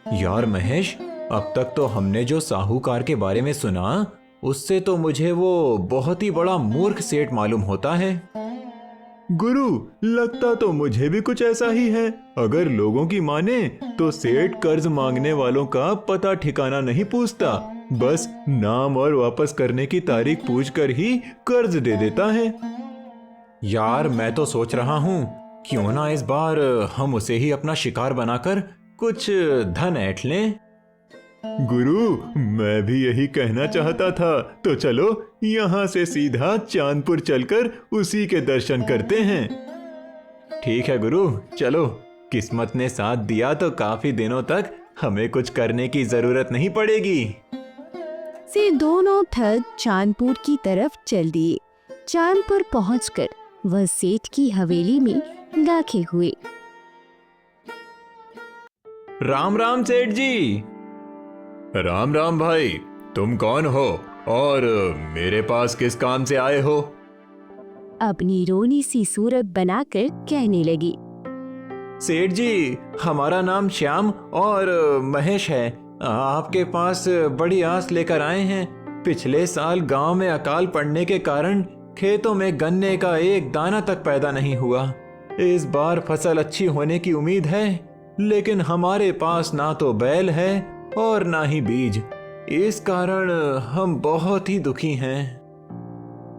यार महेश, अब तक तो हमने जो साहूकार के बारे में सुना उससे तो मुझे वो बहुत ही बड़ा मूर्ख सेठ मालूम होता है। गुरु, लगता तो मुझे भी कुछ ऐसा ही है। अगर लोगों की माने तो सेठ कर्ज मांगने वालों का पता ठिकाना नहीं पूछता, बस नाम और वापस करने की तारीख पूछकर ही कर्ज दे देता है। यार मैं तो सोच रहा हूँ क्यों ना इस बार हम उसे ही अपना शिकार बनाकर कुछ धन ऐंठ लें। गुरु, मैं भी यही कहना चाहता था, तो चलो यहाँ से सीधा चांदपुर चलकर उसी के दर्शन करते हैं। ठीक है गुरु, चलो। किस्मत ने साथ दिया तो काफी दिनों तक हमें कुछ करने की जरूरत नहीं पड़ेगी। से दोनों ठग चांदपुर की तरफ चल दिए। चांदपुर पहुंचकर वह सेठ की हवेली में दाखिल हुए। राम राम सेठ जी। राम राम भाई, तुम कौन हो और मेरे पास किस काम से आए हो? अपनी रोनी सी सूरत बनाकर कहने लगी। सेठ जी, हमारा नाम श्याम और महेश है। आपके पास बड़ी आस लेकर आए हैं। पिछले साल गांव में अकाल पड़ने के कारण खेतों में गन्ने का एक दाना तक पैदा नहीं हुआ। इस बार फसल अच्छी होने की उम्मीद है, लेकिन हमारे पास ना तो बैल है और ना ही बीज। इस कारण हम बहुत ही दुखी हैं।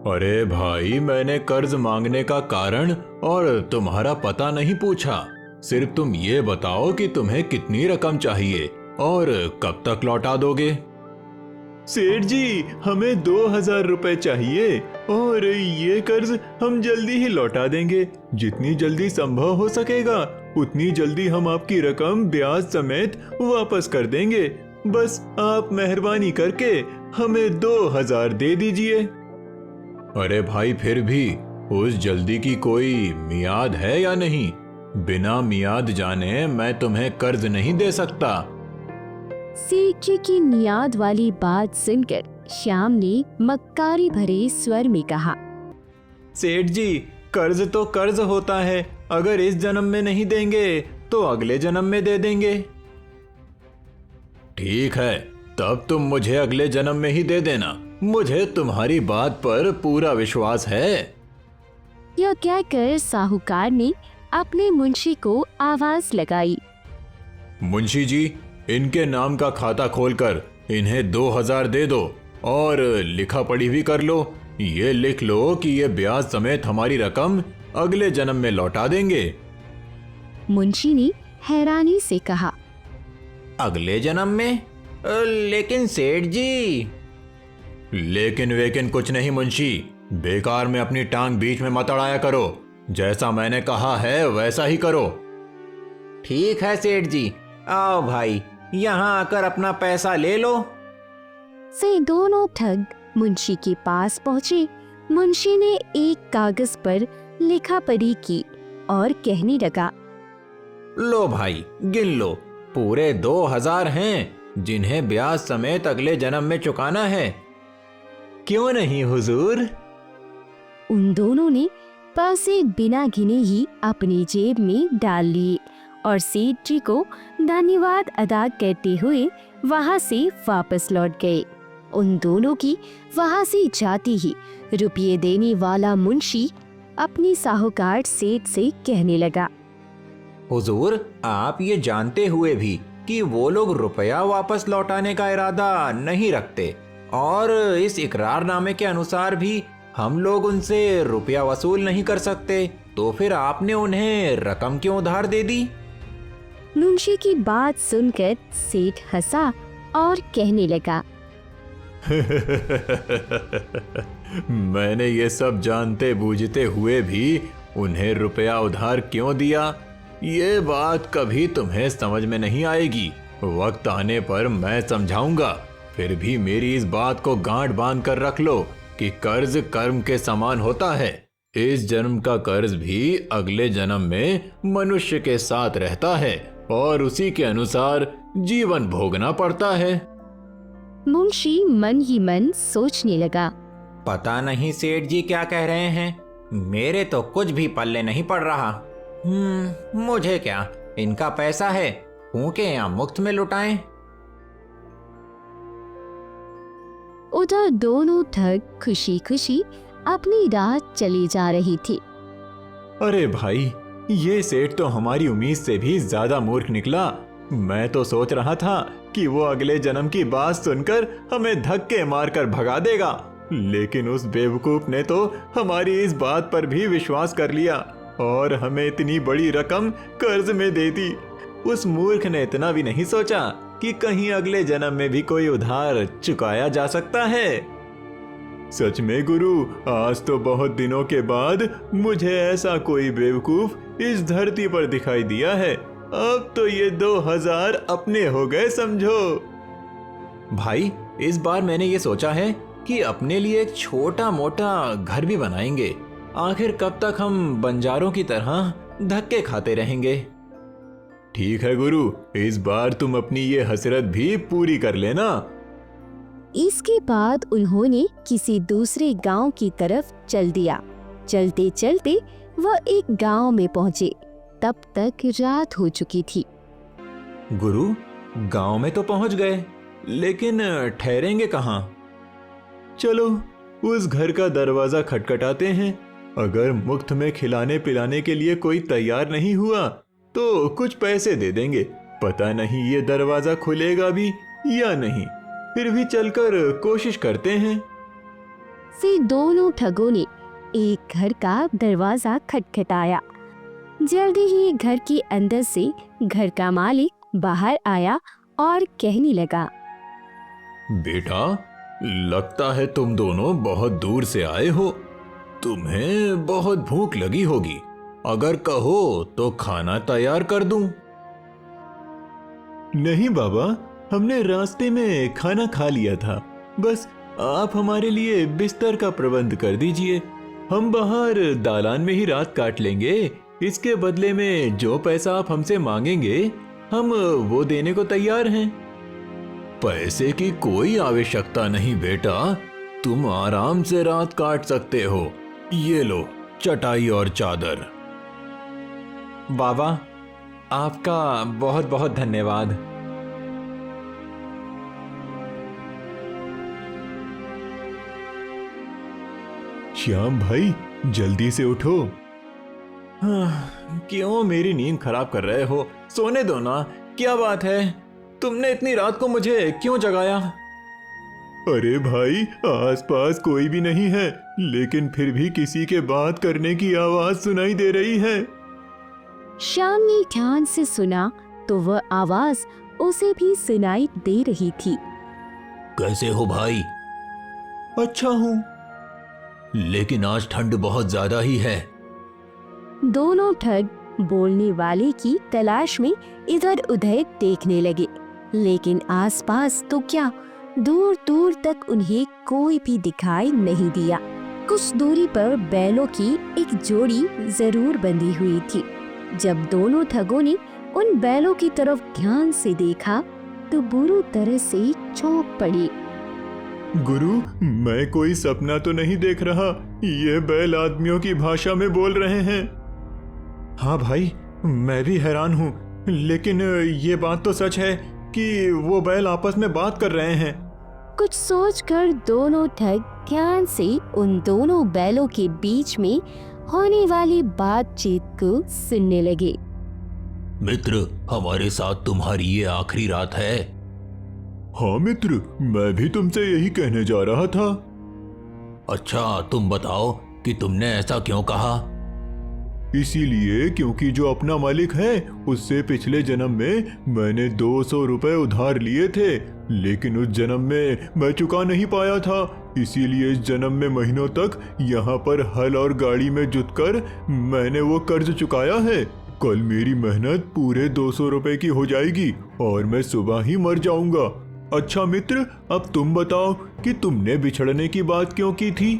अरे भाई, मैंने कर्ज मांगने का कारण और तुम्हारा पता नहीं पूछा। सिर्फ तुम ये बताओ कि तुम्हें कितनी रकम चाहिए और कब तक लौटा दोगे? सेठ जी, हमें 2000 रुपए चाहिए और ये कर्ज हम जल्दी ही लौटा देंगे। जितनी जल्दी संभव हो सकेगा उतनी जल्दी हम आपकी रकम ब्याज समेत वापस कर देंगे। बस आप मेहरबानी करके हमें 2000 दे दीजिए। अरे भाई, फिर भी उस जल्दी की कोई मियाद है या नहीं? बिना मियाद जाने मैं तुम्हें कर्ज नहीं दे सकता। सेठ जी की नियाद वाली बात सुनकर श्याम ने मक्कारी भरे स्वर में कहा। सेठ जी, कर्ज तो कर्ज होता है। अगर इस जन्म में नहीं देंगे तो अगले जन्म में दे देंगे। ठीक है, तब तुम मुझे अगले जन्म में ही दे देना। मुझे तुम्हारी बात पर पूरा विश्वास है। यह कहकर साहूकार ने अपने मुंशी को आवाज लगाई। मुंशी जी, इनके नाम का खाता खोलकर इन्हें 2000 दे दो और लिखा पढ़ी भी कर लो। ये लिख लो कि ये ब्याज समेत हमारी रकम अगले जन्म में लौटा देंगे। मुंशी ने हैरानी से कहा। अगले जन्म में? लेकिन सेठ जी। लेकिन वेकिन कुछ नहीं मुंशी, बेकार में अपनी टांग बीच में मत अड़ाया करो। जैसा मैंने कहा है वैसा ही करो। ठीक है सेठ जी, आओ भाई, यहाँ आकर अपना पैसा ले लो। से दोनों ठग मुंशी के पास पहुँचे। मुंशी ने एक कागज पर लिखा पढ़ी की और कहने लगा। लो भाई, गिन लो। पूरे 2000 हैं जिन्हें ब्याज समेत अगले जन्म में चुकाना है। क्यों नहीं हुजूर? उन दोनों ने पैसे बिना गिने ही अपनी जेब में डाल लिए और सेठ जी को धन्यवाद अदा करते हुए वहां से वापस लौट गए। उन दोनों की वहां से जाते ही रुपये देने वाला मुंशी अपनी साहूकार सेठ से कहने लगा। हुजूर, आप ये जानते हुए भी कि वो लोग रुपया वापस लौटाने का इरादा नहीं रखते और इस इकरारनामे के अनुसार भी हम लोग उनसे रुपया वसूल नहीं कर सकते, तो फिर आपने उन्हें रकम क्यों उधार दे दी? मुंशी की बात सुनकर सेठ हंसा और कहने लगा। मैंने ये सब जानते बूझते हुए भी उन्हें रुपया उधार क्यों दिया, ये बात कभी तुम्हें समझ में नहीं आएगी। वक्त आने पर मैं समझाऊंगा। फिर भी मेरी इस बात को गांठ बांध कर रख लो कि कर्ज कर्म के समान होता है। इस जन्म का कर्ज भी अगले जन्म में मनुष्य के साथ रहता है और उसी के अनुसार जीवन भोगना पड़ता है। मुंशी मन ही मन सोचने लगा। पता नहीं सेठ जी क्या कह रहे हैं, मेरे तो कुछ भी पल्ले नहीं पड़ रहा। मुझे क्या, इनका पैसा है, फूके या मुफ्त में लुटाएं। उधर दोनों ठग खुशी खुशी अपनी राह चली जा रही थी। अरे भाई, ये सेठ तो हमारी उम्मीद से भी ज्यादा मूर्ख निकला। मैं तो सोच रहा था कि वो अगले जन्म की बात सुनकर हमें धक्के मारकर भगा देगा, लेकिन उस बेवकूफ ने तो हमारी इस बात पर भी विश्वास कर लिया और हमें इतनी बड़ी रकम कर्ज में दे दी। उस मूर्ख ने इतना भी नहीं सोचा कि कहीं अगले जन्म में भी कोई उधार चुकाया जा सकता है। सच में गुरु, आज तो बहुत दिनों के बाद मुझे ऐसा कोई बेवकूफ इस धरती पर दिखाई दिया है। अब तो ये 2000 अपने हो गए समझो। भाई, इस बार मैंने ये सोचा है कि अपने लिए एक छोटा मोटा घर भी बनाएंगे। आखिर कब तक हम बंजारों की तरह धक्के खाते रहेंगे। ठीक है गुरु, इस बार तुम अपनी ये हसरत भी पूरी कर लेना। इसके बाद उन्होंने किसी दूसरे गांव की तरफ चल दिया। चलते चलते वह एक गांव में पहुंचे। तब तक रात हो चुकी थी। गुरु, गांव में तो पहुंच गए, लेकिन ठहरेंगे कहाँ? चलो उस घर का दरवाजा खटखटाते हैं। अगर मुफ्त में खिलाने पिलाने के लिए कोई तैयार नहीं हुआ तो कुछ पैसे दे देंगे। पता नहीं ये दरवाजा खुलेगा भी या नहीं, फिर भी चलकर कोशिश करते हैं। फिर दोनों ठगों ने एक घर का दरवाजा खटखटाया। जल्दी ही घर के अंदर से घर का मालिक बाहर आया और कहने लगा, बेटा, लगता है तुम दोनों बहुत दूर से आए हो। तुम्हें बहुत भूख लगी होगी। अगर कहो तो खाना तैयार कर दूं। नहीं बाबा, हमने रास्ते में खाना खा लिया था। बस आप हमारे लिए बिस्तर का प्रबंध कर दीजिए। हम बाहर दालान में ही रात काट लेंगे। इसके बदले में जो पैसा आप हमसे मांगेंगे हम वो देने को तैयार हैं। पैसे की कोई आवश्यकता नहीं बेटा, तुम आराम से रात काट सकते हो। ये लो चटाई और चादर। बाबा, आपका बहुत बहुत धन्यवाद। श्याम भाई, जल्दी से उठो। क्यों मेरी नींद खराब कर रहे हो? सोने दो ना। क्या बात है, तुमने इतनी रात को मुझे क्यों जगाया? अरे भाई, आसपास कोई भी नहीं है, लेकिन फिर भी किसी के बात करने की आवाज सुनाई दे रही है। श्याम ने ध्यान से सुना तो वह आवाज उसे भी सुनाई दे रही थी। कैसे हो भाई? अच्छा हूँ, लेकिन आज ठंड बहुत ज्यादा ही है। दोनों ठग बोलने वाले की तलाश में इधर उधर देखने लगे, लेकिन आसपास तो क्या, दूर दूर तक उन्हें कोई भी दिखाई नहीं दिया। कुछ दूरी पर बैलों की एक जोड़ी जरूर बंधी हुई थी। जब दोनों ठगों ने उन बैलों की तरफ ध्यान से देखा तो बुरी तरह से चौंक पड़ी। गुरु, मैं कोई सपना तो नहीं देख रहा। ये बैल आदमियों की भाषा में बोल रहे हैं। हाँ भाई, मैं भी हैरान हूँ, लेकिन ये बात तो सच है कि वो बैल आपस में बात कर रहे हैं। कुछ सोचकर दोनों ठग ध्यान से उन दोनों बैलों के बीच में होने वाली बातचीत को सुनने लगे। मित्र, हमारे साथ तुम्हारी ये आखिरी रात है। हाँ मित्र, मैं भी तुमसे यही कहने जा रहा था। अच्छा, तुम बताओ कि तुमने ऐसा क्यों कहा? इसीलिए क्योंकि जो अपना मालिक है उससे पिछले जन्म में मैंने 200 रुपए उधार लिए थे, लेकिन उस जन्म में मैं चुका नहीं पाया था। इसीलिए इस जन्म में महीनों तक यहाँ पर हल और गाड़ी में जुटकर मैंने वो कर्ज चुकाया है। कल मेरी मेहनत पूरे 200 रुपए की हो जाएगी और मैं सुबह ही मर जाऊंगा। अच्छा मित्र, अब तुम बताओ कि तुमने बिछड़ने की बात क्यों की थी?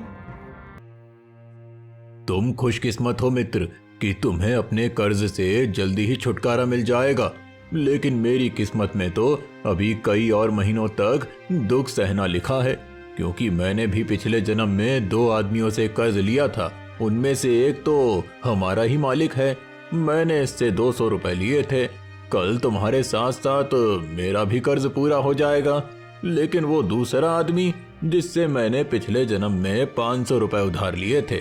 तुम खुशकिस्मत हो मित्र कि तुम्हें अपने कर्ज से जल्दी ही छुटकारा मिल जाएगा, लेकिन मेरी किस्मत में तो अभी कई और महीनों तक दुख सहना लिखा है, क्योंकि मैंने भी पिछले जन्म में 2 आदमियों से कर्ज लिया था। उनमें से एक तो हमारा ही मालिक है। मैंने इससे 200 रुपए लिए थे, कल तुम्हारे साथ साथ मेरा भी कर्ज पूरा हो जाएगा। लेकिन वो दूसरा आदमी जिससे मैंने पिछले जन्म में 500 रुपए उधार लिए थे,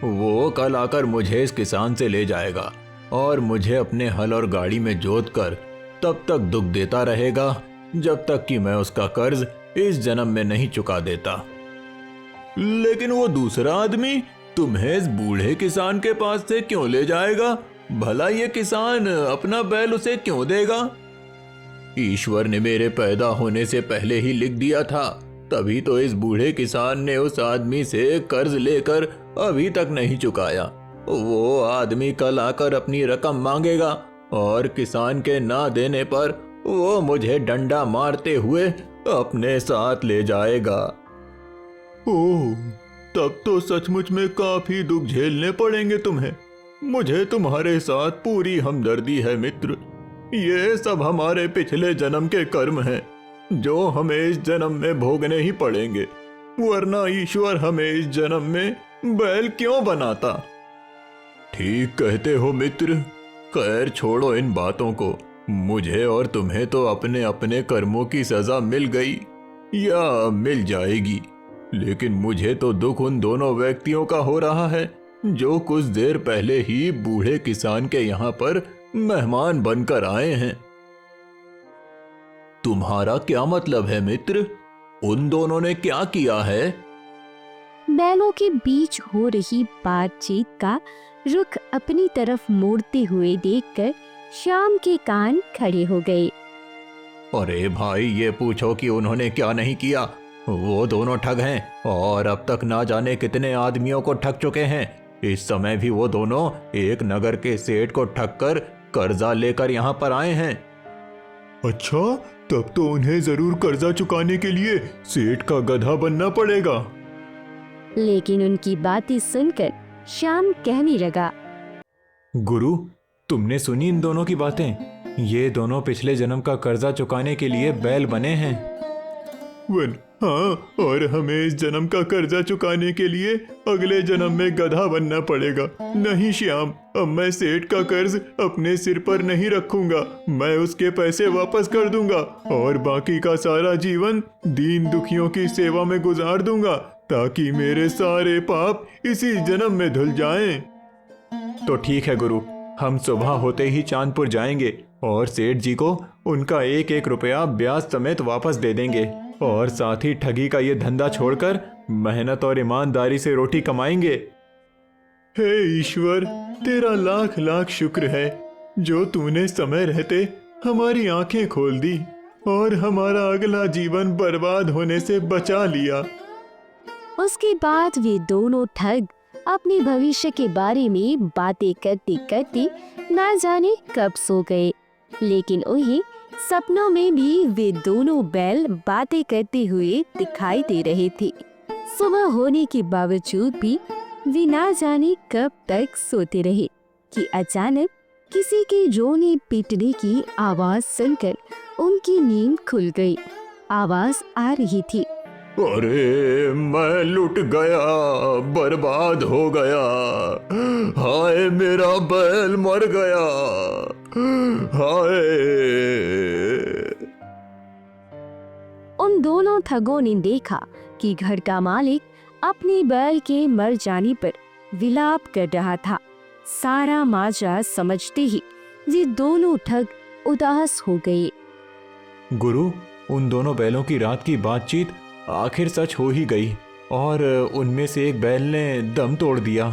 वो कल आकर मुझे इस किसान से ले जाएगा और मुझे अपने हल और गाड़ी में जोत कर तब तक दुख देता रहेगा जब तक कि मैं उसका कर्ज इस जन्म में नहीं चुका देता। लेकिन वो दूसरा आदमी तुम्हें इस बूढ़े किसान के पास से क्यों ले जाएगा? भला ये किसान अपना बैल उसे क्यों देगा? ईश्वर ने मेरे पैदा होने से पहले ही लिख दिया था, तभी तो इस बूढ़े किसान ने उस आदमी से कर्ज लेकर अभी तक नहीं चुकाया। वो आदमी कल आकर अपनी रकम मांगेगा और किसान के ना देने पर वो मुझे डंडा मारते हुए अपने साथ ले जाएगा। ओह, तब तो सचमुच में काफी दुख झेलने पड़ेंगे तुम्हें। मुझे तुम्हारे साथ पूरी हमदर्दी है मित्र। ये सब हमारे पिछले जन्म के कर्म हैं, जो हमें इस जन्म में भोगने ही पड़ेंगे, वरना ईश्वर हमें इस जन्म में बैल क्यों बनाता? ठीक कहते हो मित्र। खैर छोड़ो इन बातों को। मुझे और तुम्हें तो अपने अपने कर्मों की सजा मिल गई या मिल जाएगी, लेकिन मुझे तो दुख उन दोनों व्यक्तियों का हो रहा है जो कुछ देर पहले ही बूढ़े किसान के यहाँ पर मेहमान बनकर आए हैं। तुम्हारा क्या मतलब है मित्र? उन दोनों ने क्या किया है? बैलों के बीच हो रही बातचीत का रुख अपनी तरफ मोड़ते हुए देखकर श्याम के कान खड़े हो गए। अरे भाई, ये पूछो कि उन्होंने क्या नहीं किया। वो दोनों ठग हैं और अब तक ना जाने कितने आदमियों को ठग चुके हैं। इस समय भी वो दोनों एक नगर के सेठ को ठग कर कर्जा लेकर यहाँ पर आए हैं। अच्छा, तब तो उन्हें जरूर कर्जा चुकाने के लिए सेठ का गधा बनना पड़ेगा। लेकिन उनकी बातें सुनकर श्याम कहने लगा, गुरु, तुमने सुनी इन दोनों की बातें? ये दोनों पिछले जन्म का कर्जा चुकाने के लिए बैल बने हैं। हाँ, और हमें इस जन्म का कर्जा चुकाने के लिए अगले जन्म में गधा बनना पड़ेगा। नहीं श्याम, अब मैं सेठ का कर्ज अपने सिर पर नहीं रखूंगा। मैं उसके पैसे वापस कर दूंगा और बाकी का सारा जीवन दीन दुखियों की सेवा में गुजार दूंगा, ताकि मेरे सारे पाप इसी जन्म में धुल जाएं। तो ठीक है गुरु, हम सुबह होते ही चांदपुर जाएंगे और सेठ जी को उनका 1-1 रुपया ब्याज समेत वापस दे देंगे और साथ ही ठगी का ये धंधा छोड़कर मेहनत और ईमानदारी से रोटी कमाएंगे। हे ईश्वर, तेरा लाख लाख शुक्र है जो तूने समय रहते हमारी आंखें खोल दी और हमारा अगला जीवन बर्बाद होने से बचा लिया। उसके बाद वे दोनों ठग अपने भविष्य के बारे में बातें करते करते ना जाने कब सो गए। लेकिन उन्हें सपनों में भी वे दोनों बैल बातें करते हुए दिखाई दे रहे थे। सुबह होने के बावजूद भी वे ना जाने कब तक सोते रहे कि अचानक किसी के रोने पीटने की आवाज सुनकर उनकी नींद खुल गई। आवाज आ रही थी, अरे मैं लुट गया, बर्बाद हो गया, हाय मेरा बैल मर गया, हाय। उन दोनों ठगों ने देखा कि घर का मालिक अपने बैल के मर जाने पर विलाप कर रहा था। सारा माजरा समझते ही वे दोनों ठग उदास हो गए। गुरु, उन दोनों बैलों की रात की बातचीत आखिर सच हो ही गई और उनमें से एक बैल ने दम तोड़ दिया।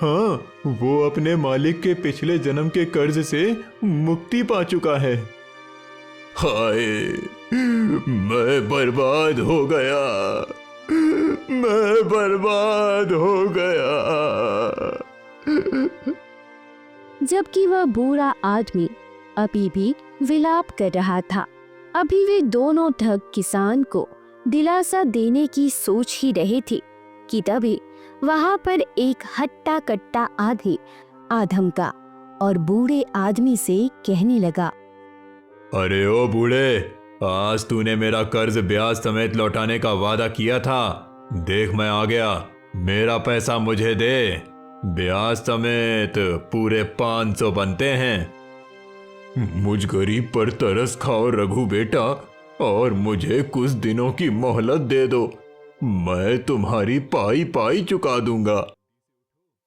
हाँ, वो अपने मालिक के पिछले जन्म के कर्ज से मुक्ति पा चुका है। हाय, मैं बर्बाद हो गया, मैं बर्बाद हो गया। जबकि वह बूढ़ा आदमी अभी भी विलाप कर रहा था। अभी वे दोनों ठग किसान को दिलासा देने की सोच ही रहे थे कि तभी वहां पर एक हट्टा कट्टा आदमी आधमका और बूढ़े आदमी से कहने लगा, अरे ओ बूढ़े, आज तूने मेरा कर्ज ब्याज समेत लौटाने का वादा किया था। देख मैं आ गया, मेरा पैसा मुझे दे। ब्याज समेत पूरे 500 बनते हैं। मुझ गरीब पर तरस खाओ रघु बेटा, और मुझे कुछ दिनों की मोहलत दे दो। मैं तुम्हारी पाई पाई चुका दूंगा।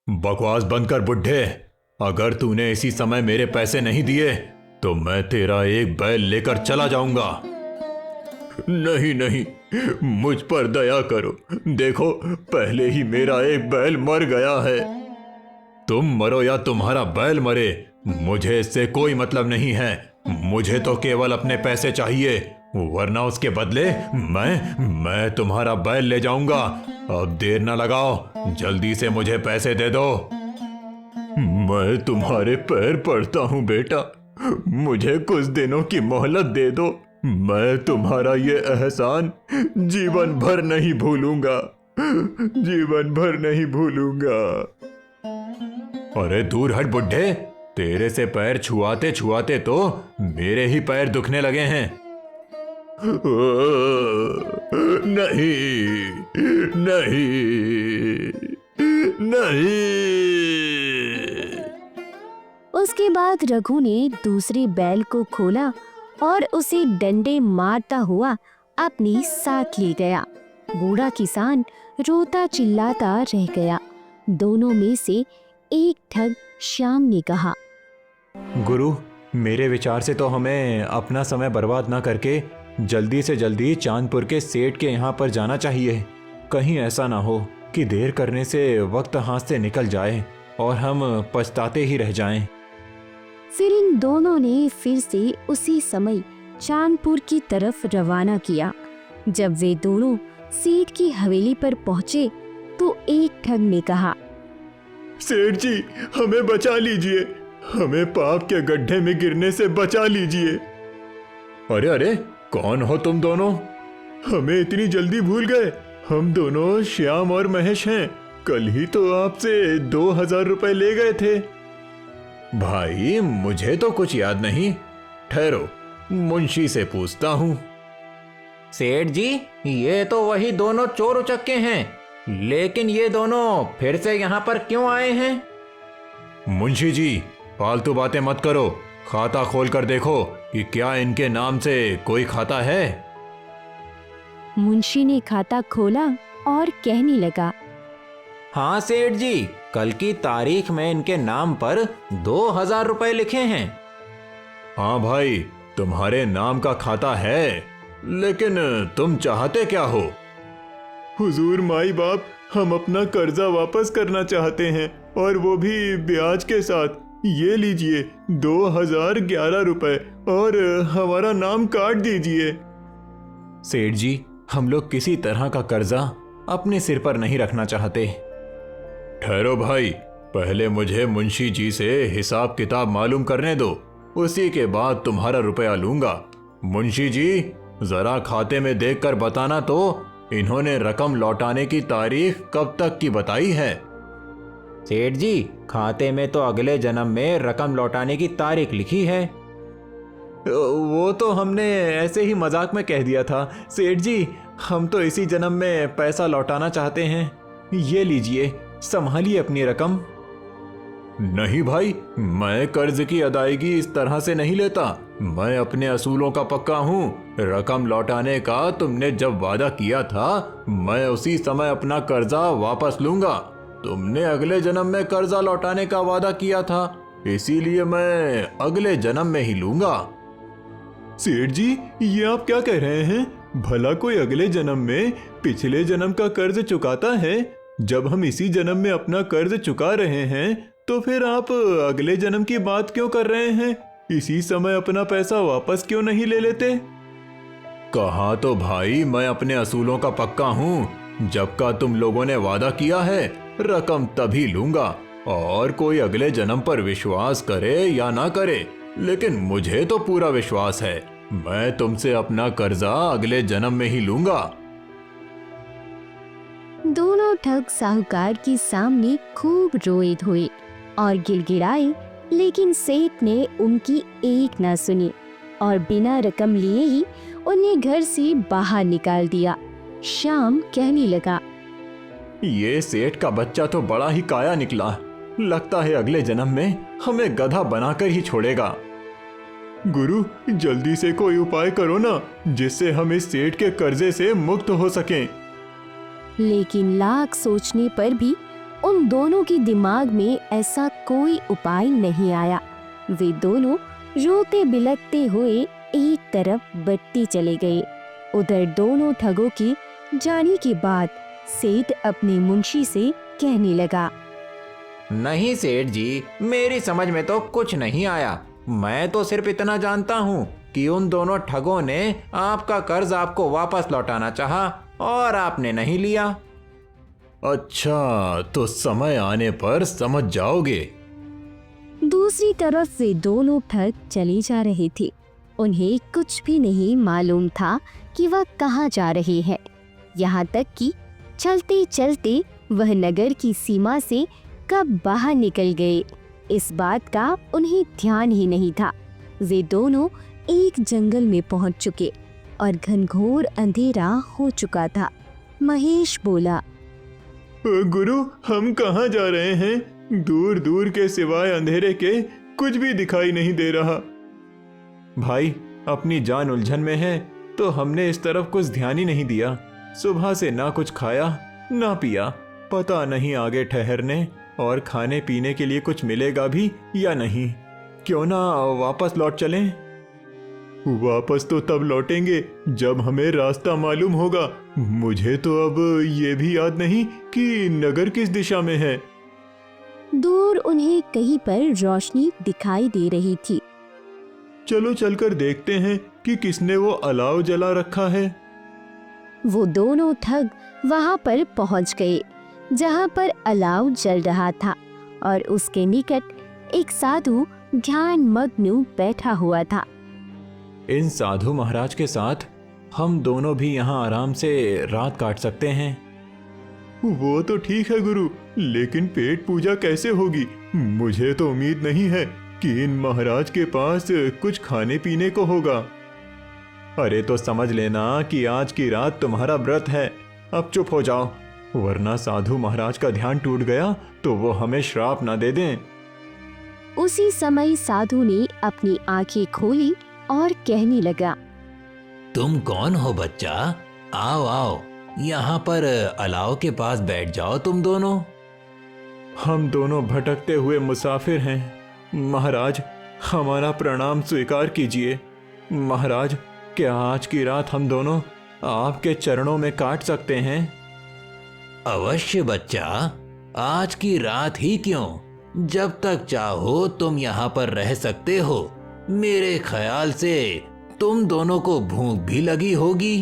बकवास बंद कर बुड्ढे। अगर तूने इसी समय मेरे पैसे नहीं दिए तो मैं तेरा एक बैल लेकर चला जाऊंगा। नहीं नहीं, मुझ पर दया करो। देखो, पहले ही मेरा एक बैल मर गया है। तुम मरो या तुम्हारा बैल मरे, मुझे इससे कोई मतलब नहीं है। मुझे तो केवल अपने पैसे चाहिए, वरना उसके बदले मैं तुम्हारा बैल ले जाऊंगा। अब देर ना लगाओ, जल्दी से मुझे पैसे दे दो। मैं तुम्हारे पैर पड़ता हूं बेटा, मुझे कुछ दिनों की मोहलत दे दो। मैं तुम्हारा ये एहसान जीवन भर नहीं भूलूंगा, जीवन भर नहीं भूलूंगा। अरे दूर हट बुड्ढे, तेरे से पैर छुआते छुआते तो मेरे ही पैर दुखने लगे हैं। नहीं नहीं नहीं। उसके बाद रघु ने दूसरे बैल को खोला और उसे डंडे मारता हुआ अपनी साथ ले गया। बूढ़ा किसान रोता चिल्लाता रह गया। दोनों में से एक ठग श्याम ने कहा, गुरु, मेरे विचार से तो हमें अपना समय बर्बाद ना करके जल्दी से जल्दी चांदपुर के सेठ के यहाँ पर जाना चाहिए। कहीं ऐसा ना हो कि देर करने से वक्त हाथ से निकल जाए और हम पछताते ही रह जाएं। फिर इन दोनों ने फिर से उसी समय चांदपुर की तरफ रवाना किया। जब वे दोनों सेठ की हवेली पर पहुंचे तो एक ठग ने कहा, सेठ जी, हमें बचा लीजिए, हमें पाप के गड्ढे में गिरने से बचा लीजिए। अरे अरे, कौन हो तुम दोनों? हमें इतनी जल्दी भूल गए? हम दोनों श्याम और महेश हैं। कल ही तो आपसे 2000 रुपए ले गए थे। भाई, मुझे तो कुछ याद नहीं। ठहरो, मुंशी से पूछता हूँ। सेठ जी, ये तो वही दोनों चोर उचक्के हैं, लेकिन ये दोनों फिर से यहाँ पर क्यों आए हैं? मुंशी जी, फालतू बातें मत करो। खाता खोल कर देखो कि क्या इनके नाम से कोई खाता है। मुंशी ने खाता खोला और कहने लगा, हाँ सेठ जी, कल की तारीख में इनके नाम पर 2000 रुपए लिखे हैं। हाँ भाई, तुम्हारे नाम का खाता है, लेकिन तुम चाहते क्या हो? हुजूर माई बाप, हम अपना कर्जा वापस करना चाहते हैं, और वो भी ब्याज के साथ। ये लीजिए 2011 रुपए, और हमारा नाम काट दीजिए। सेठ जी, हम लोग किसी तरह का कर्जा अपने सिर पर नहीं रखना चाहते। ठहरो भाई, पहले मुझे मुंशी जी से हिसाब किताब मालूम करने दो, उसी के बाद तुम्हारा रुपया लूंगा। मुंशी जी, जरा खाते में देखकर बताना तो इन्होंने रकम लौटाने की तारीख कब तक की बताई है? सेठ जी, खाते में तो अगले जन्म में रकम लौटाने की तारीख लिखी है। वो तो हमने ऐसे ही मजाक में कह दिया था सेठ जी। हम तो इसी जन्म में पैसा लौटाना चाहते हैं। ये लीजिए, संभालिए अपनी रकम। नहीं भाई, मैं कर्ज की अदायगी इस तरह से नहीं लेता। मैं अपने असूलों का पक्का हूँ। रकम लौटाने का तुमने जब वादा किया था, मैं उसी समय अपना कर्जा वापस लूंगा। तुमने अगले जन्म में कर्जा लौटाने का वादा किया था, इसीलिए मैं अगले जन्म में ही लूंगा। सेठ जी, ये आप क्या कह रहे हैं? भला कोई अगले जन्म में पिछले जन्म का कर्ज चुकाता है? जब हम इसी जन्म में अपना कर्ज चुका रहे हैं तो फिर आप अगले जन्म की बात क्यों कर रहे हैं? इसी समय अपना पैसा वापस क्यों नहीं ले लेते? कहा तो भाई, मैं अपने असूलों का पक्का हूँ। जब का तुम लोगों ने वादा किया है, रकम तभी लूंगा। और कोई अगले जन्म पर विश्वास करे या ना करे, लेकिन मुझे तो पूरा विश्वास है। मैं तुमसे अपना कर्जा अगले जन्म में ही लूंगा। दोनों ठग साहूकार के सामने खूब रोए धोए और गिड़गिड़ाए, लेकिन सेठ ने उनकी एक ना सुनी और बिना रकम लिए ही उन्हें घर से बाहर निकाल दिया। श्याम कहने लगा, ये सेठ का बच्चा तो बड़ा ही काया निकला। लगता है अगले जन्म में हमें गधा बनाकर ही छोड़ेगा। गुरु, जल्दी से कोई उपाय करो ना, जिससे हम इस सेठ के कर्जे से मुक्त हो सकें। लेकिन लाख सोचने पर भी उन दोनों के दिमाग में ऐसा कोई उपाय नहीं आया। वे दोनों रोते बिलखते हुए एक तरफ बढ़ते चले गए। उधर दोनों ठगों के जाने के बाद सेठ अपने मुंशी से कहने लगा, नहीं सेठ जी, मेरी समझ में तो कुछ नहीं आया। मैं तो सिर्फ इतना जानता हूँ कि उन दोनों ठगों ने आपका कर्ज आपको वापस लौटाना चाहा और आपने नहीं लिया। अच्छा, तो समय आने पर समझ जाओगे। दूसरी तरफ वे दोनों ठग चले जा रहे थे। उन्हें कुछ भी नहीं मालूम था कि वह कहाँ जा रहे हैं। यहाँ तक कि चलते चलते वह नगर की सीमा से कब बाहर निकल गए, इस बात का उन्हें ध्यान ही नहीं था। वे दोनों एक जंगल में पहुंच चुके और घनघोर अंधेरा हो चुका था। महेश बोला, गुरु, हम कहाँ जा रहे हैं? दूर दूर के सिवाय अंधेरे के कुछ भी दिखाई नहीं दे रहा। भाई, अपनी जान उलझन में है तो हमने इस तरफ कुछ ध्यान ही नहीं दिया। सुबह से ना कुछ खाया ना पिया, पता नहीं आगे ठहरने और खाने पीने के लिए कुछ मिलेगा भी या नहीं। क्यों ना वापस लौट चलें? वापस तो तब लौटेंगे जब हमें रास्ता मालूम होगा। मुझे तो अब ये भी याद नहीं कि नगर किस दिशा में है। दूर उन्हें कहीं पर रोशनी दिखाई दे रही थी। चलो चलकर देखते हैं कि किसने वो अलाव जला रखा है। वो दोनों ठग वहां पर पहुंच गए जहां पर अलाव जल रहा था और उसके निकट एक साधु ध्यान मग्न बैठा हुआ था। इन साधु महाराज के साथ हम दोनों भी यहाँ आराम से रात काट सकते हैं। वो तो ठीक है गुरु, लेकिन पेट पूजा कैसे होगी? मुझे तो उम्मीद नहीं है कि इन महाराज के पास कुछ खाने पीने को होगा। अरे तो समझ लेना कि आज की रात तुम्हारा व्रत है। अब चुप हो जाओ, वरना साधु महाराज का ध्यान टूट गया तो वो हमें श्राप ना दे दें। उसी समय साधु ने अपनी आंखें खोली और कहने लगा, तुम कौन हो बच्चा? आओ आओ, यहाँ पर अलाव के पास बैठ जाओ तुम दोनों। हम दोनों भटकते हुए मुसाफिर हैं। महाराज, हमारा प्रणाम स्वीकार कीजिए। महाराज, क्या आज की रात हम दोनों आपके चरणों में काट सकते हैं? अवश्य बच्चा, आज की रात ही क्यों, जब तक चाहो तुम यहाँ पर रह सकते हो। मेरे ख्याल से तुम दोनों को भूख भी लगी होगी।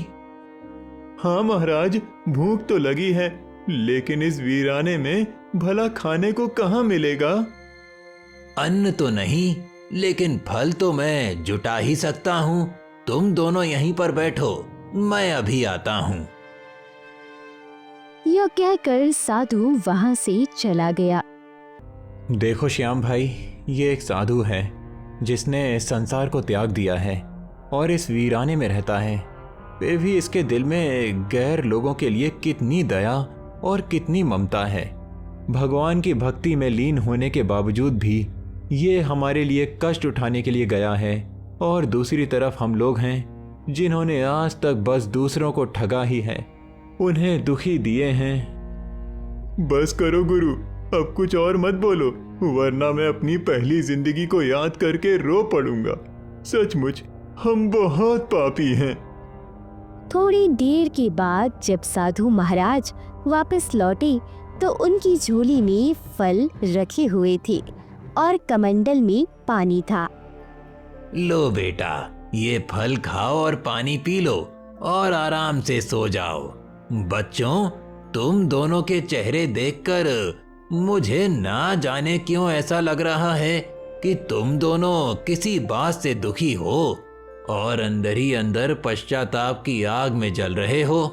हाँ महाराज, भूख तो लगी है, लेकिन इस वीराने में भला खाने को कहाँ मिलेगा? अन्न तो नहीं, लेकिन फल तो मैं जुटा ही सकता हूँ। तुम दोनों यहीं पर बैठो, मैं अभी आता हूँ। यह कहकर साधु वहां से चला गया। देखो श्याम भाई, ये एक साधु है जिसने संसार को त्याग दिया है और इस वीराने में रहता है। वे भी इसके दिल में गैर लोगों के लिए कितनी दया और कितनी ममता है। भगवान की भक्ति में लीन होने के बावजूद भी ये हमारे लिए कष्ट उठाने के लिए गया है। और दूसरी तरफ हम लोग हैं जिन्होंने आज तक बस दूसरों को ठगा ही है, उन्हें दुखी दिए हैं। बस करो गुरु, अब कुछ और मत बोलो, वरना मैं अपनी पहली जिंदगी को याद करके रो पड़ूंगा। सचमुच हम बहुत पापी हैं। थोड़ी देर के बाद जब साधु महाराज वापस लौटे तो उनकी झोली में फल रखे हुए थे और कमंडल में पानी था। लो बेटा, ये फल खाओ और पानी पी लो और आराम से सो जाओ। बच्चों, तुम दोनों के चेहरे देखकर मुझे ना जाने क्यों ऐसा लग रहा है कि तुम दोनों किसी बात से दुखी हो और अंदर ही अंदर पश्चाताप की आग में जल रहे हो।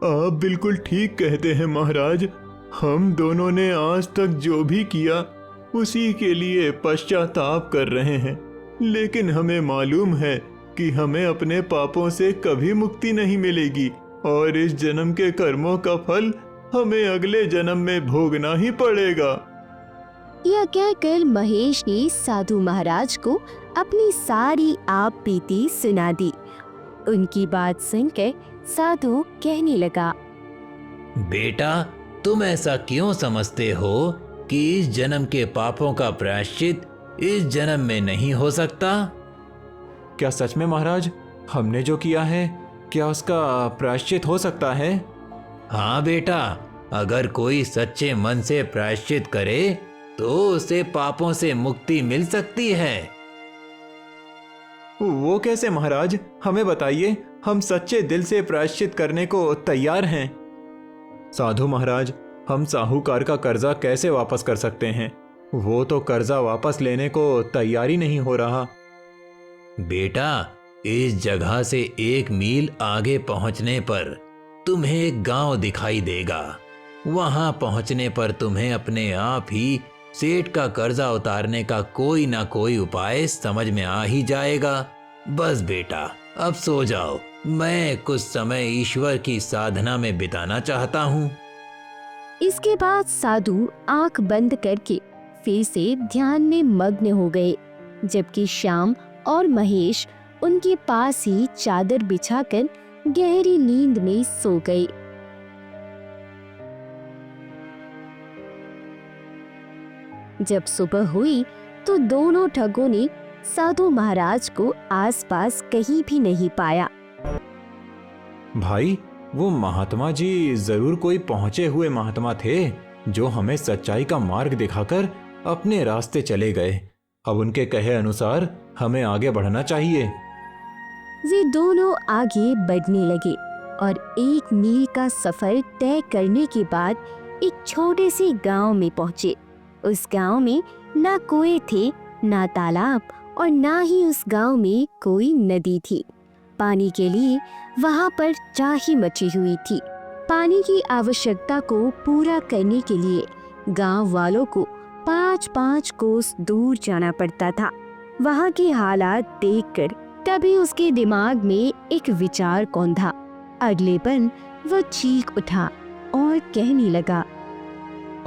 आप बिल्कुल ठीक कहते हैं महाराज। हम दोनों ने आज तक जो भी किया उसी के लिए पश्चाताप कर रहे हैं, लेकिन हमें मालूम है कि हमें अपने पापों से कभी मुक्ति नहीं मिलेगी और इस जन्म के कर्मों का फल हमें अगले जन्म में भोगना ही पड़ेगा। यह कहकर महेश ने साधु महाराज को अपनी सारी आप बीती सुना दी। उनकी बात सुनकर साधु कहने लगा, बेटा, तुम ऐसा क्यों समझते हो कि इस जन्म के पापों का प्रायश्चित इस जन्म में नहीं हो सकता? क्या सच में महाराज, हमने जो किया है क्या उसका प्रायश्चित हो सकता है? हाँ बेटा, अगर कोई सच्चे मन से प्रायश्चित करे तो उसे पापों से मुक्ति मिल सकती है। वो कैसे महाराज, हमें बताइए, हम सच्चे दिल से प्रायश्चित करने को तैयार हैं। साधु महाराज, हम साहूकार का कर्जा कैसे वापस कर सकते हैं? वो तो कर्जा वापस लेने को तैयार ही नहीं हो रहा। बेटा, इस जगह से 1 मील आगे पहुंचने पर तुम्हें एक गांव दिखाई देगा। वहां पहुंचने पर तुम्हें अपने आप ही सेठ का कर्जा उतारने का कोई ना कोई उपाय समझ में आ ही जाएगा। बस बेटा, अब सो जाओ। मैं कुछ समय ईश्वर की साधना में बिताना चाहता हूँ। इसके बाद साधु आंख बंद करके फिर से ध्यान में मग्न हो गए, जबकि श्याम और महेश उनके पास ही चादर बिछाकर गहरी नींद में सो गए। जब सुबह हुई तो दोनों ठगों ने साधु महाराज को आसपास कहीं भी नहीं पाया। भाई, वो महात्मा जी जरूर कोई पहुंचे हुए महात्मा थे जो हमें सच्चाई का मार्ग दिखाकर अपने रास्ते चले गए। अब उनके कहे अनुसार हमें आगे बढ़ना चाहिए। वे दोनों आगे बढ़ने लगे और 1 मील का सफर तय करने के बाद एक छोटे से गांव में पहुंचे। उस गांव में ना कुएं थे, ना तालाब और ना ही उस गांव में कोई नदी थी। पानी के लिए वहां पर चाही मची हुई थी। पानी की आवश्यकता को पूरा करने के लिए गांव वालों को 5-5 कोस दूर जाना पड़ता था। वहां के हालात देखकर तभी उसके दिमाग में एक विचार कौंधा। अगले पल वो चीख उठा और कहने लगा,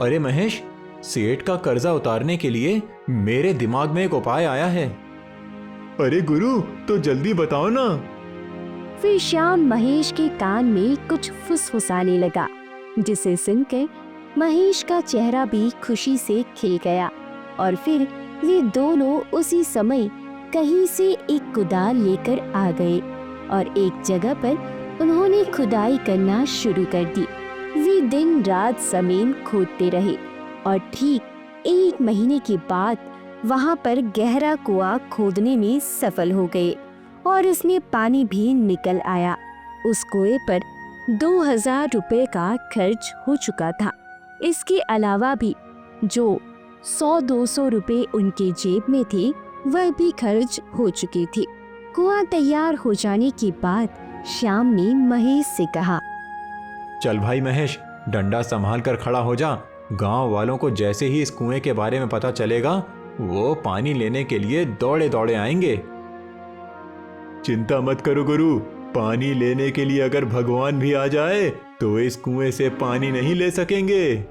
अरे महेश, सेठ का कर्जा उतारने के लिए मेरे दिमाग में एक उपाय आया है। अरे गुरु, तो जल्दी बताओ ना। फिर श्याम महेश के कान में कुछ फुसफुसाने लगा, जिसे सुनकर महेश का चेहरा भी खुशी से खिल गया। और फिर वे दोनों उसी समय कहीं से एक कुदाल लेकर आ गए और एक जगह पर उन्होंने खुदाई करना शुरू कर दी। वे दिन रात जमीन खोदते रहे और ठीक 1 महीने के बाद वहां पर गहरा कुआं खोदने में सफल हो गए और उसमें पानी भी निकल आया। उस कुएं पर 2000 रुपए का खर्च हो चुका था। इसके अलावा भी जो 100-200 रुपए उनके जेब में थे वह भी खर्च हो चुकी थी। कुआं तैयार हो जाने के बाद श्याम ने महेश से कहा, चल भाई महेश, डंडा संभाल कर खड़ा हो जा। गांव वालों को जैसे ही इस कुएं के बारे में पता चलेगा वो पानी लेने के लिए दौड़े दौड़े आएंगे। चिंता मत करो गुरु, पानी लेने के लिए अगर भगवान भी आ जाए तो इस कुएं से पानी नहीं ले सकेंगे।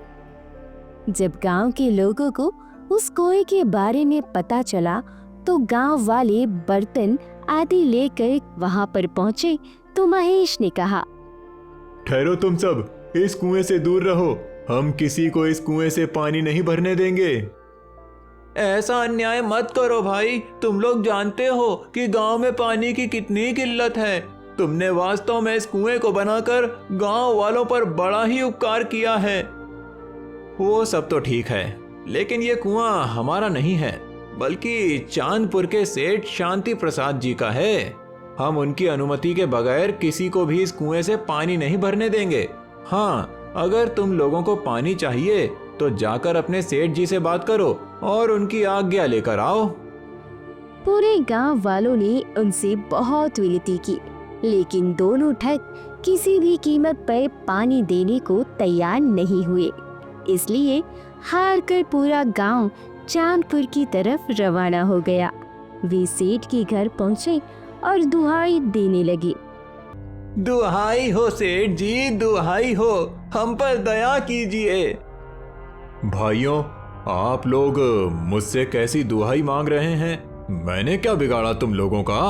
जब गांव के लोगों को उस कुएं के बारे में पता चला तो गांव वाले बर्तन आदि लेकर वहां पर पहुंचे तो महेश ने कहा, ठहरो तुम सब, इस कुएं से दूर रहो। हम किसी को इस कुएं से पानी नहीं भरने देंगे। ऐसा अन्याय मत करो भाई, तुम लोग जानते हो कि गांव में पानी की कितनी किल्लत है। तुमने वास्तव में इस कुएं को बनाकर गांव वालों पर बड़ा ही उपकार किया है। वो सब तो ठीक है, लेकिन ये कुआं हमारा नहीं है, बल्कि चांदपुर के सेठ शांति प्रसाद जी का है। हम उनकी अनुमति के बगैर किसी को भी इस कुएं से पानी नहीं भरने देंगे। हाँ, अगर तुम लोगों को पानी चाहिए तो जाकर अपने सेठ जी से बात करो और उनकी आज्ञा लेकर आओ। पूरे गांव वालों ने उनसे बहुत विनती की, लेकिन दोनों ठग किसी भी कीमत पर पानी देने को तैयार नहीं हुए। इसलिए हार कर पूरा गांव चांदपुर की तरफ रवाना हो गया। वे सेठ के घर पहुंचे और दुहाई देने लगे, दुहाई हो सेठ जी, दुहाई हो, हम पर दया कीजिए। भाइयों, आप लोग मुझसे कैसी दुहाई मांग रहे हैं? मैंने क्या बिगाड़ा तुम लोगों का?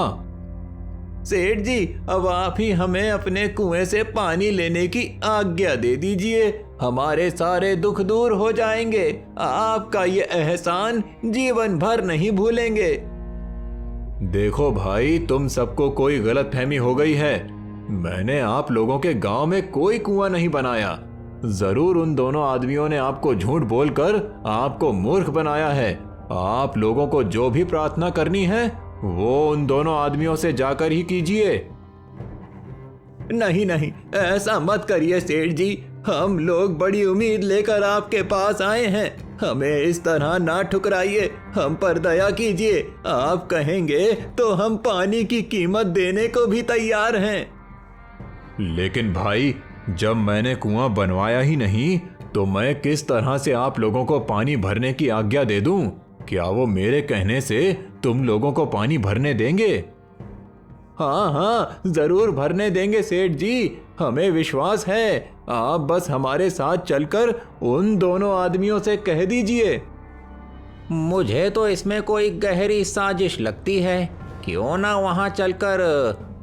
सेठ जी, अब आप ही हमें अपने कुएं से पानी लेने की आज्ञा दे दीजिए। हमारे सारे दुख दूर हो जाएंगे। आपका ये एहसान जीवन भर नहीं भूलेंगे। देखो भाई, तुम सबको कोई गलतफहमी हो गई है। मैंने आप लोगों के गांव में कोई कुआं नहीं बनाया। जरूर उन दोनों आदमियों ने आपको झूठ बोलकर आपको मूर्ख बनाया है। आप लोगों को जो भी प्रार्थना करनी है वो उन दोनों आदमियों से जाकर ही कीजिए। नहीं नहीं, ऐसा मत करिए सेठ जी। हम लोग बड़ी उम्मीद लेकर आपके पास आए हैं। हमें इस तरह ना ठुकराइए, हम पर दया कीजिए। आप कहेंगे तो हम पानी की कीमत देने को भी तैयार हैं। लेकिन भाई, जब मैंने कुआं बनवाया ही नहीं तो मैं किस तरह से आप लोगों को पानी भरने की आज्ञा दे दूं? क्या वो मेरे कहने से तुम लोगों को पानी भरने देंगे? हाँ हाँ, जरूर भरने देंगे सेठ जी, हमें विश्वास है। आप बस हमारे साथ चलकर उन दोनों आदमियों से कह दीजिए। मुझे तो इसमें कोई गहरी साजिश लगती है। क्यों ना वहां चलकर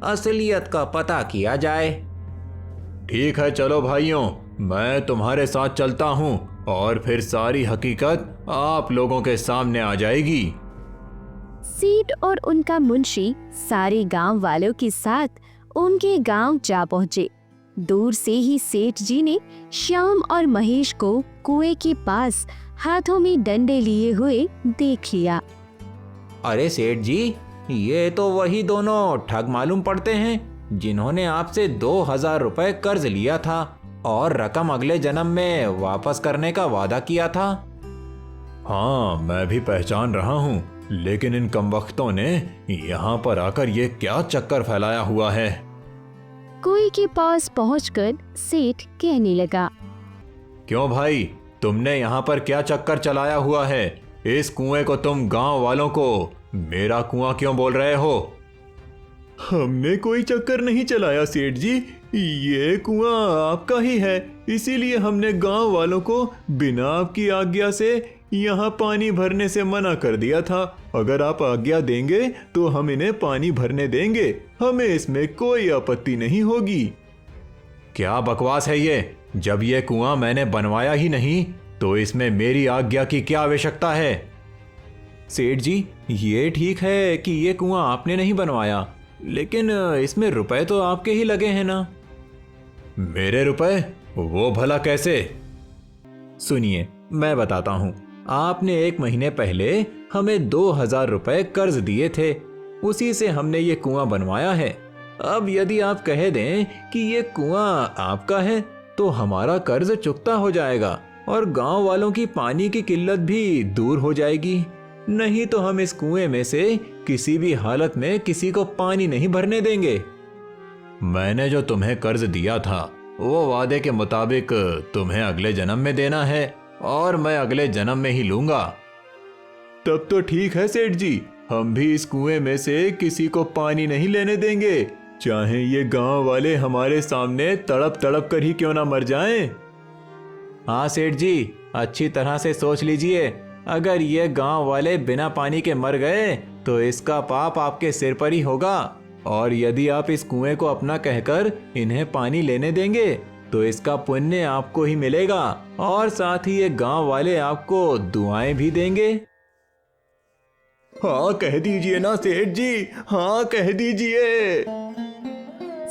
असलियत का पता किया जाए। ठीक है, चलो भाइयों, मैं तुम्हारे साथ चलता हूँ और फिर सारी हकीकत आप लोगों के सामने आ जाएगी। सेठ और उनका मुंशी सारे गांव वालों के साथ उनके गांव जा पहुंचे। दूर से ही सेठ जी ने श्याम और महेश को कुएं के पास हाथों में डंडे लिए हुए देख लिया। अरे सेठ जी, ये तो वही दोनों ठग मालूम पड़ते हैं जिन्होंने आपसे 2000 रुपए कर्ज लिया था और रकम अगले जन्म में वापस करने का वादा किया था। हाँ, मैं भी पहचान रहा हूँ, लेकिन इन कमबख्तों ने यहाँ पर आकर ये क्या चक्कर फैलाया हुआ है। कुएं के पास पहुंचकर सेठ कहने लगा, क्यों भाई, तुमने यहाँ पर क्या चक्कर चलाया हुआ है? इस कुएं को तुम गांव वालों को मेरा कुआं क्यों बोल रहे हो? हमने कोई चक्कर नहीं चलाया सेठ जी, ये कुआं आपका ही है, इसीलिए हमने गांव वालों को बिना आपकी आज्ञा से यहाँ पानी भरने से मना कर दिया था। अगर आप आज्ञा देंगे तो हम इन्हें पानी भरने देंगे, हमें इसमें कोई आपत्ति नहीं होगी। क्या बकवास है ये? जब ये कुआं मैंने बनवाया ही नहीं तो इसमें मेरी आज्ञा की क्या आवश्यकता है? सेठ जी, ये ठीक है कि ये कुआं आपने नहीं बनवाया, लेकिन इसमें रुपए तो आपके ही लगे हैं ना। मेरे रुपए? वो भला कैसे? सुनिए, मैं बताता हूँ। आपने 1 महीने पहले हमें 2000 रुपए कर्ज दिए थे, उसी से हमने ये कुआं बनवाया है। अब यदि आप कह दें कि ये कुआं आपका है तो हमारा कर्ज चुकता हो जाएगा और गांव वालों की पानी की किल्लत भी दूर हो जाएगी। नहीं तो हम इस कुएं में से किसी भी हालत में किसी को पानी नहीं भरने देंगे। मैंने जो तुम्हें कर्ज दिया था वो वादे के मुताबिक तुम्हें अगले जन्म में देना है और मैं अगले जन्म में ही लूंगा। तब तो ठीक है सेठ जी, हम भी इस कुएं में से किसी को पानी नहीं लेने देंगे, चाहे ये गांव वाले हमारे सामने तड़प तड़प कर ही क्यों ना मर जाएं। हाँ सेठ जी, अच्छी तरह से सोच लीजिए, अगर ये गांव वाले बिना पानी के मर गए तो इसका पाप आपके सिर पर ही होगा, और यदि आप इस कुएं को अपना कहकर इन्हें पानी लेने देंगे तो इसका पुण्य आपको ही मिलेगा और साथ ही ये गांव वाले आपको दुआएं भी देंगे। हाँ कह दीजिए ना सेठ जी, हाँ कह दीजिए।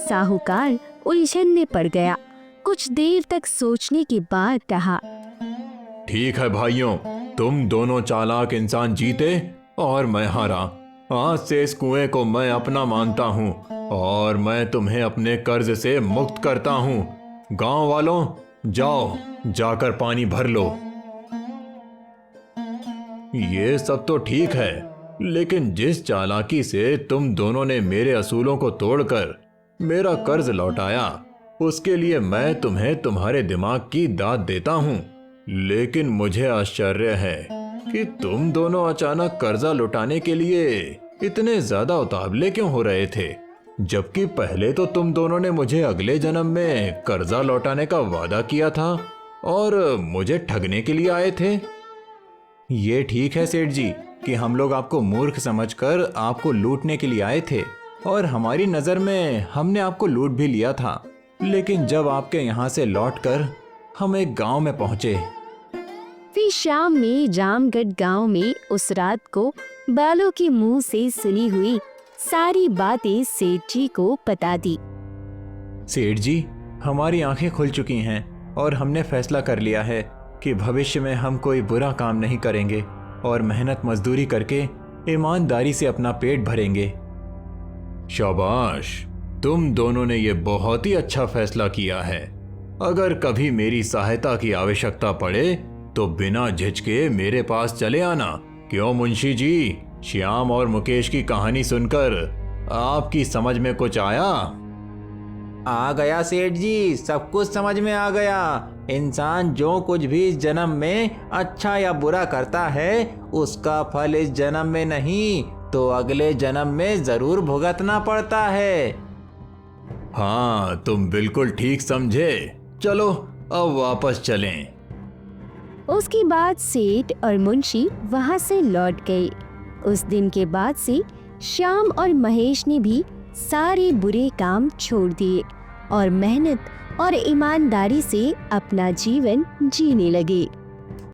साहूकार उलझन में पड़ गया। कुछ देर तक सोचने के बाद कहा, ठीक है भाइयों, तुम दोनों चालाक इंसान जीते और मैं हारा। आज से इस कुएं को मैं अपना मानता हूँ और मैं तुम्हें अपने कर्ज से मुक्त करता हूँ। गांव वालों, जाओ जाकर पानी भर लो। ये सब तो ठीक है, लेकिन जिस चालाकी से तुम दोनों ने मेरे असूलों को तोड़कर मेरा कर्ज लौटाया, उसके लिए मैं तुम्हें तुम्हारे दिमाग की दाद देता हूँ। लेकिन मुझे आश्चर्य है कि तुम दोनों अचानक कर्जा लौटाने के लिए इतने ज्यादा उतावले क्यों हो रहे थे, जबकि पहले तो तुम दोनों ने मुझे अगले जन्म में कर्जा लौटाने का वादा किया था और मुझे ठगने के लिए आए थे। ये ठीक है सेठ जी कि हम लोग आपको मूर्ख समझकर आपको लूटने के लिए आए थे और हमारी नज़र में हमने आपको लूट भी लिया था। लेकिन जब आपके यहाँ से लौटकर हम एक गांव में पहुँचे। फिर शाम में रामगढ़ गांव में उस रात को बालों के मुंह से सुनी हुई सारी बातें सेठ जी को बता दी। सेठ जी, हमारी आंखें खुल चुकी हैं और हमने फैसला कर लिया है कि भविष्य में हम कोई बुरा काम नहीं करेंगे और मेहनत मजदूरी करके ईमानदारी से अपना पेट भरेंगे। शाबाश, तुम दोनों ने ये बहुत ही अच्छा फैसला किया है। अगर कभी मेरी सहायता की आवश्यकता पड़े तो बिना झिझके मेरे पास चले आना। क्यों मुंशी जी, श्याम और मुकेश की कहानी सुनकर आपकी समझ में कुछ आया? आ गया सेठ जी, सब कुछ समझ में आ गया। इंसान जो कुछ भी इस जन्म में अच्छा या बुरा करता है उसका फल इस जन्म में नहीं तो अगले जन्म में जरूर भुगतना पड़ता है। हाँ, तुम बिल्कुल ठीक समझे। चलो अब वापस चलें। उसके बाद सेठ और मुंशी वहां से लौट गए। उस दिन के बाद से श्याम और महेश ने भी सारे बुरे काम छोड़ दिए और मेहनत और ईमानदारी से अपना जीवन जीने लगे।